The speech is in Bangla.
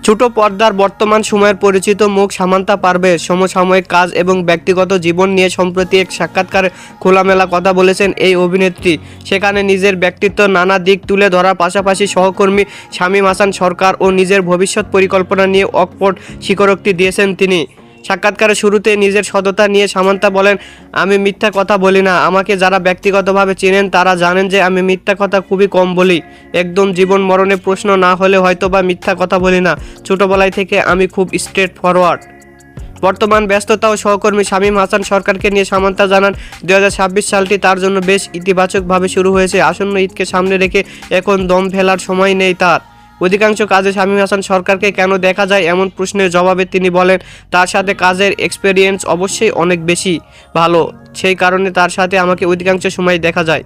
ছোট পর্দার বর্তমান সময়ের পরিচিত মুখ সামান্তা পারভেজ সমসাময়িক কাজ এবং ব্যক্তিগত জীবন নিয়ে সম্প্রতি এক সাক্ষাৎকারে খোলামেলা কথা বলেছেন এই অভিনেত্রী। সেখানে নিজের ব্যক্তিত্ব নানা দিক তুলে ধরার পাশাপাশি সহকর্মী শামীম হাসান সরকার ও নিজের ভবিষ্যৎ পরিকল্পনা নিয়ে অকপট স্বীকারোক্তি দিয়েছেন তিনি। সাক্ষাৎকারের শুরুতে নিজের সততা নিয়ে সামান্তা বলেন, আমি মিথ্যা কথা বলি না। আমাকে যারা ব্যক্তিগতভাবে চেনেন তারা জানেন যে আমি মিথ্যা কথা খুবই কম বলি। একদম জীবন মরণের প্রশ্ন না হলে হয়তো বা মিথ্যা কথা বলি না। ছোটবেলায় থেকে আমি খুব স্ট্রেট ফরওয়ার্ড। বর্তমান ব্যস্ততা ও সহকর্মী শামীম হাসান সরকারকে নিয়ে সামান্তা জানান, 2026 সালটি তার জন্য বেশ ইতিবাচকভাবে শুরু হয়েছে। আসন্ন ঈদকে সামনে রেখে এখন দম ফেলার সময় নেই তার। অধিকাংশ কাজে শামীম হাসান সরকারকে কেন দেখা যায় এমন প্রশ্নের জবাবে তিনি বলেন, তার সাথে কাজের এক্সপেরিয়েন্স অবশ্যই অনেক বেশি ভালো, সেই কারণে তার সাথে আমাকে অধিকাংশ সময় দেখা যায়।